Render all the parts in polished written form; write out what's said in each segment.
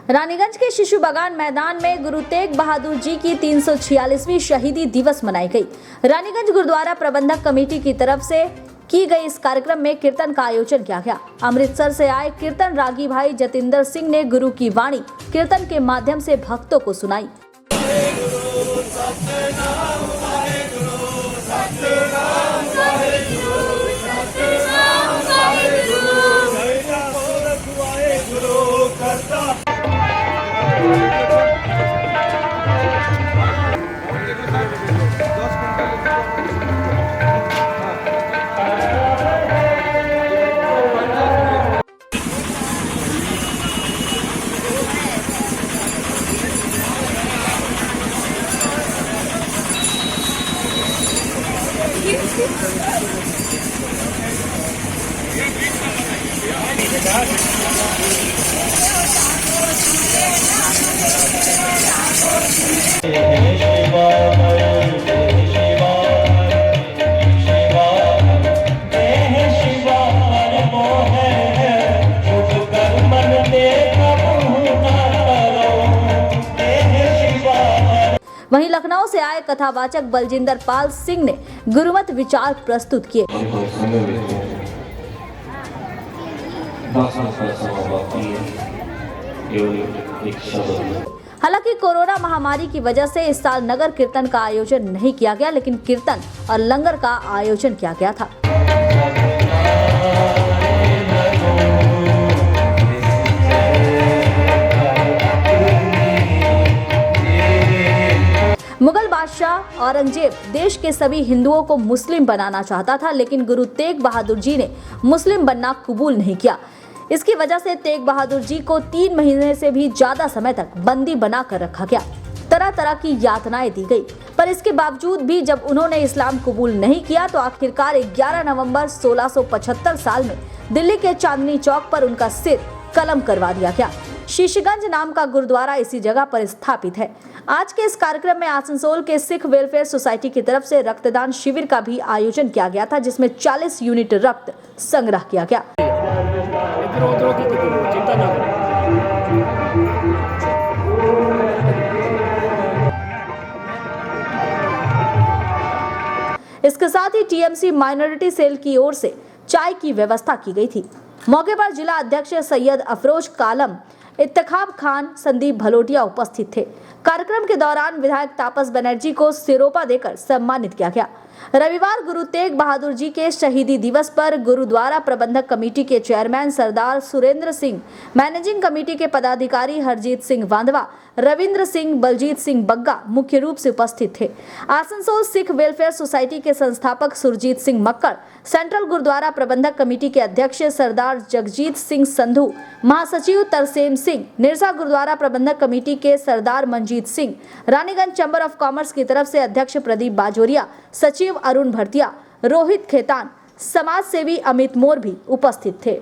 रानीगंज के शिशु बागान मैदान में गुरु तेग बहादुर जी की 346वीं शहीदी दिवस मनाई गई। रानीगंज गुरुद्वारा प्रबंधक कमेटी की तरफ से की गई इस कार्यक्रम में कीर्तन का आयोजन किया गया। अमृतसर से आए कीर्तन रागी भाई जतिंदर सिंह ने गुरु की वाणी कीर्तन के माध्यम से भक्तों को सुनाई। वहीं लखनऊ से आए कथावाचक बलजिंदर पाल सिंह ने गुरुमत विचार प्रस्तुत किए। हालांकि कोरोना महामारी की वजह से इस साल नगर कीर्तन का आयोजन नहीं किया गया, लेकिन कीर्तन और लंगर का आयोजन किया गया था। मुगल बादशाह औरंगजेब देश के सभी हिंदुओं को मुस्लिम बनाना चाहता था, लेकिन गुरु तेग बहादुर जी ने मुस्लिम बनना कबूल नहीं किया। इसकी वजह से तेग बहादुर जी को 3 महीने से भी ज्यादा समय तक बंदी बनाकर रखा गया। तरह तरह की यातनाएं दी गई, पर इसके बावजूद भी जब उन्होंने इस्लाम कबूल नहीं किया तो आखिरकार 11 नवंबर 1675 साल में दिल्ली के चांदनी चौक पर उनका सिर कलम करवा दिया गया। शीशगंज नाम का गुरुद्वारा इसी जगह पर स्थापित है। आज के इस कार्यक्रम में आसनसोल के सिख वेलफेयर सोसाइटी की तरफ से रक्तदान शिविर का भी आयोजन किया गया था, जिसमें 40 यूनिट रक्त संग्रह किया गया। इसके साथ ही टीएमसी माइनॉरिटी सेल की ओर से चाय की व्यवस्था की गई थी। मौके पर जिला अध्यक्ष सैयद अफरोज कालम, इत्तेखाब खान, संदीप भलोटिया उपस्थित थे। कार्यक्रम के दौरान विधायक तापस बनर्जी को सिरोपा देकर सम्मानित किया गया। रविवार गुरु तेग बहादुर जी के शहीदी दिवस पर गुरुद्वारा प्रबंधक कमेटी के चेयरमैन सरदार सुरेंद्र सिंह, मैनेजिंग कमेटी के पदाधिकारी हरजीत सिंह वांधवा, रविंद्र सिंह, बलजीत सिंह बग्गा मुख्य रूप से उपस्थित थे। आसनसोल सिख वेलफेयर सोसाइटी के संस्थापक सुरजीत सिंह मक्कड़, सेंट्रल गुरुद्वारा प्रबंधक कमेटी के अध्यक्ष सरदार जगजीत सिंह संधू, महासचिव तरसेम सिंह, निरसा गुरुद्वारा प्रबंधक कमेटी के Sardar Manjeet Singh, Raniganj chamber of commerce की तरफ से अध्यक्ष प्रदीप बाजोरिया, सचिव अरुण भरतिया, रोहित खेतान, समाज सेवी अमित मोर भी उपस्थित थे।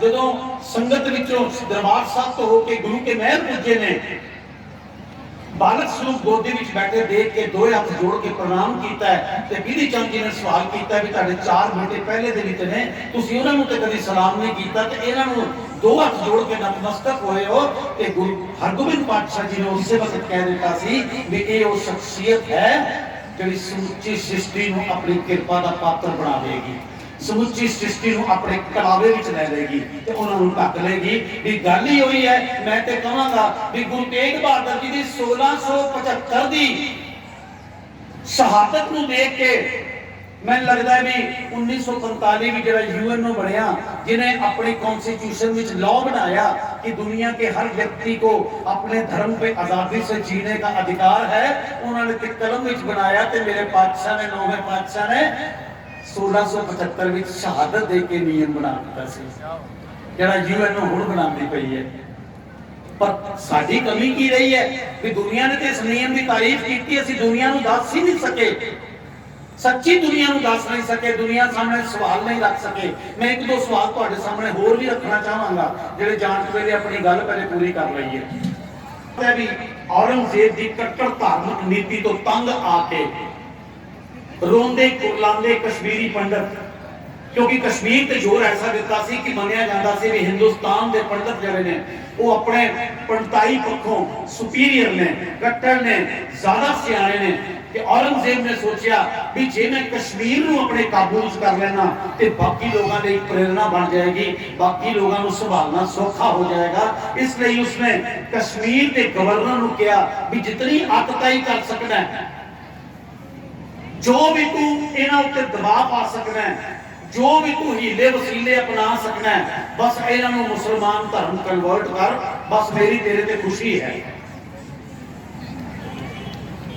ਜਦੋਂ ਸੰਗਤ ਵਿੱਚੋਂ ਦਰਬਾਰ ਸਾਹਿਬ ਤੋਂ ਹੋ ਕੇ ਗੁਰੂ ਕੇ ਮਹਿਲ ਪੁੱਜੇ ਨੇ, ਬਾਲਕ ਸਰੂਪ ਗੋਦੀ ਵਿੱਚ ਬੈਠੇ ਦੇਖ ਕੇ ਦੋਏ ਹੱਥ ਜੋੜ ਕੇ ਪ੍ਰਣਾਮ ਕੀਤਾ ਹੈ ਤੇ ਬੀਧੀ ਚੰਦ ਜੀ ਨੇ ਸਵਾਲ ਕੀਤਾ ਵੀ ਤੁਹਾਡੇ 4 ਬੇਟੇ ਪਹਿਲੇ ਦੇ ਵਿੱਚ ਨੇ, ਤੁਸੀਂ ਉਹਨਾਂ ਨੂੰ ਤੇ ਕਦੀ ਸਲਾਮ ਨਹੀਂ ਕੀਤਾ ਤੇ ਇਹਨਾਂ ਨੂੰ 2 ਹੱਥ ਜੋੜ ਕੇ ਨਤਮਸਤਕ ਹੋਏ ਹੋ। ਤੇ ਗੁਰੂ ਹਰਗੋਬਿੰਦ ਪਾਤਸ਼ਾਹ ਜੀ ਨੇ ਉਸੇ ਵਕਤ ਕਹਿ ਦਿੱਤਾ ਸੀ ਵੀ ਇਹ ਉਹ ਸ਼ਖਸੀਅਤ ਹੈ ਜਿਹੜੀ ਸਮੁੱਚੀ ਸ੍ਰਿਸ਼ਟੀ ਨੂੰ ਆਪਣੀ ਕਿਰਪਾ ਦਾ ਪਾਤਰ ਬਣਾ ਦੇਗੀ, ਸਮੁੱਚੀ ਸ੍ਰਿਸ਼ਟੀ ਨੂੰ ਆਪਣੇ ਕਲਾਵੇ ਵਿੱਚ ਲੈ ਲੇਗੀ ਤੇ ਉਹਨਾਂ ਨੂੰ ਢੱਕ ਲੇਗੀ। ਵੀ ਗੱਲ ਹੀ ਹੋਈ ਹੈ। ਮੈਂ ਤੇ ਕਹਾਂਗਾ ਵੀ ਗੁਰੂ ਤੇਗ ਬਹਾਦਰ ਜੀ ਦੀ 1675 ਦੀ ਸ਼ਹਾਦਤ ਨੂੰ ਦੇਖ ਕੇ ਮੈਨੂੰ ਲੱਗਦਾ ਹੈ ਵੀ 1945 ਵਿੱਚ ਜਿਹੜਾ यूएनओ ਬਣਿਆ, जिन्हें अपनी कॉन्स्टिट्यूशन में लॉ बनाया कि दुनिया के हर व्यक्ति को अपने धर्म पे आजादी से जीने का अधिकार है, उन्होंने कलम में बनाया। तो मेरे पातशाह ने, 9वें पातशाह ने 1675 में शहादत दे के नियम बना दिया सी, जिहड़ा यूएनओ हुण बनाती पई है। पर साडी कमी की रही है कि दुनिया ने तो इस नियम की तारीफ की, असीं दुनिया नूं दस ही नहीं सके, सच्ची दुनिया नूं दस नहीं सके, दुनिया सामने सवाल नहीं रख सके। मैं 1-2 सवाल तुहाडे सामने होर भी रखना चाहांगा, जिहड़े जांच वेले अपनी गल पहले पूरी कर लईए। ते भी औरंगजेब दी कट्टर धार्मिक नीति तो तंग आके रोंदे कुरलांदे कश्मीरी पंडित, क्योंकि कश्मीर ते जोर ऐसा दिता सी कि मनिया जांदा सी भी हिंदुस्तान दे पंडित जिहड़े ने वो अपने पंडिताई पक्षों सुपीरियर ने, कट्टर ने, ज्यादा सियाणे ने। कि औरंगजेब ने सोचा भी जे मैं कश्मीर नूं अपने काबू विच कर लेना ते बाकी लोगों के एक प्रेरणा बन जाएगी, बाकी लोगों को संभालना सौखा हो जाएगा। इसलिए उसने कश्मीर के गवर्नर नूं कहा भी जितनी आतताई कर सकना है, जो भी तू इन्हां उत्ते दबाव पा सकना है, जो भी तू हीले वसीले अपना सकना है, बस इन्हां नूं मुसलमान धर्म कन्वर्ट कर, बस मेरी तेरे ते खुशी है।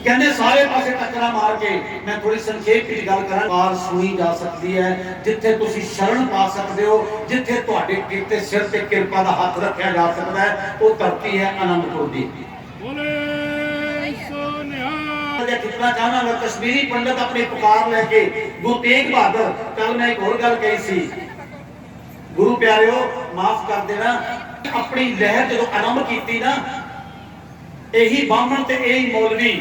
कहने सारे पासे टक्करा मार के मैं थोड़ी संक्षेप में गल करा, बार सुनी जा सकती है जिथे तुसी शरण पा सकते हो, जिथे तुहाडे किते सिर ते किरपा दा हाथ रखा जा सकता है, वो धरती है आनंदपुर दी। कितना चाहना कश्मीरी पंडित अपनी पुकार लेके गुरु तेग बहादुर, कल मैं एक और गल कही सी, गुरु प्यारिओ माफ कर देना, अपनी लहर जो आरंभ की ना, यही बामण ते यही मौलवी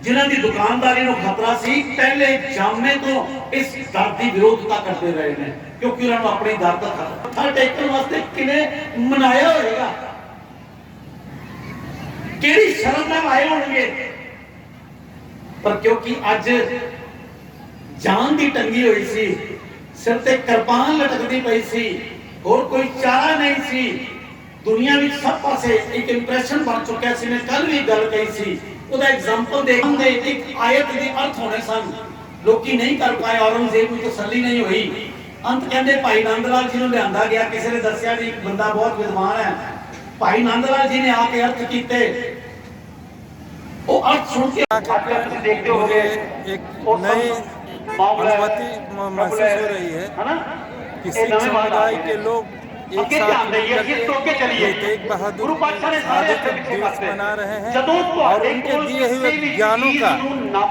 जिन्हां दी दुकानदारी नूं खतरा सी, पहले जामे तो इस दर की विरोधता करते रहे हैं, क्योंकि उन्होंने अपनी दर का खतरा टेकन वास्ते किने मनाया होगा, केड़ी शर्म नाल आए होंगे। पर क्योंकि अज जान की टंगी हुई सी, सिर ते कृपान लटकती पई सी, और कोई चारा नहीं सी, दुनिया में सब पासे एक इंप्रेशन बन चुका सी। मैं कल भी गल कही सी, ਉਹਦਾ एग्जांपल देखते एक आयत के अर्थ होने सन, लोग नहीं कर पाए, औरंगजेब को तसल्ली नहीं हुई। अंत कहते भाई नंद लाल जी को लिया गया, किसी ने दसिया भी बंदा बहुत विद्वान है, भाई नंद लाल जी ने आके अर्थ किए, वो अर्थ सुन के देखते हो एक नई अनुभूति महसूस हो रही है कि सिख समुदाय के लोग एक साथ तेग बहादुर शहादत दिवस मना रहे हैं, और उनके दिए हुए ज्ञानों का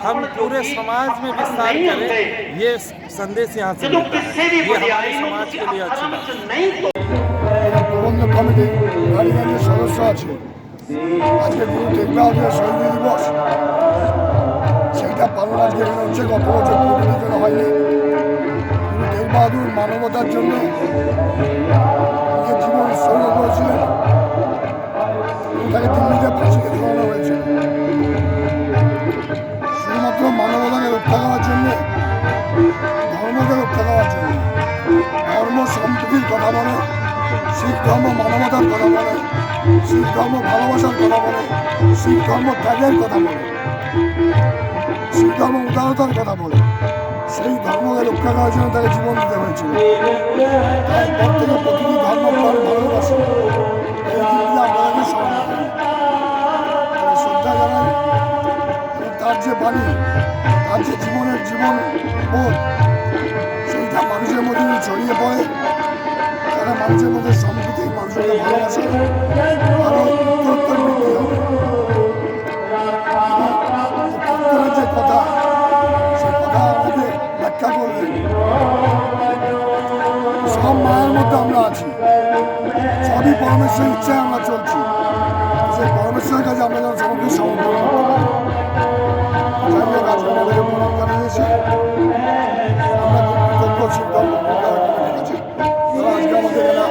हम पूरे समाज में विस्तार करें, ये संदेश यहाँ से मिलता है। ये हमारे समाज के लिए अच्छा প্রবন্ধ কমিটি রানীগঞ্জের সদস্য আছে। আজকে গুরু তেগ বাহাদুরের শহীদ দিবস, সেইটা পালন আজকে এখানে হচ্ছে, গত বছর কোভিডের জন্য হয়নি। গুরু তেগ বাহাদুর মানবতার জন্য নিজের জীবন উৎসর্গ করেছিলেন, তাকে দিল্লিতে ফাঁসিতে ঝুলানো হয়েছিল। শুধুমাত্র মানবতাকে রক্ষা করার জন্য, ধর্মকে রক্ষা করার জন্য। ধর্ম সম্প্রীতির কথা বলে, শিখ ধর্ম মানবতার কথা বলে, শিখ ধর্ম ভালোবাসার কথা বলে, শিখ ধর্ম ত্যাগের কথা বলে, শিখ ধর্ম উদারতার কথা বলে। সেই ধর্মকে রক্ষা করার জন্য তাকে জীবন দিতে হয়েছিল। তারপর থেকে প্রতিটি ধর্ম প্রাণ ভালোবাসে, এই দিনটি আপনাদেরকে স্মরণ করি, শ্রদ্ধা জানাই। তার যে বাণী, তার যে জীবনের জীবন বোধ, সেইটা মানুষের মধ্যে ছড়িয়ে পড়ে, তারা মানুষের মধ্যে সম্প্রীতি, মানুষের ভালোবাসা আরো উত্তরোত্তর বৃদ্ধি হবে। উত্তরের যে কথা, সেই কথা আমাদের ব্যাখ্যা করবেন। সব মায়ের মধ্যে আমরা আছি, সবই পরমেশ্বরের ইচ্ছায় আমরা চলছি। সেই পরমেশ্বরের কাছে আমরা যেন সমগ্র সমর্পণ করতে পারি। যাই হোক, আজকে আমাদেরকে প্রণাম জানিয়েছে, আমরা খুব কৃতজ্ঞ শিবধর্ম কমিটির কাছে। তারা আজকে আমাদের এরা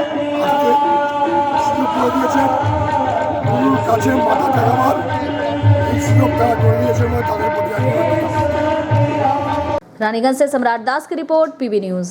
আসতে সুযোগ করে দিয়েছেন, গুরুর কাছে মাথা ঠেকাবার এই সুযোগ তারা করে দিয়েছে বলে তাদের প্রতি আমি रानीगंज से सम्राट दास की रिपोर्ट, पीबी न्यूज।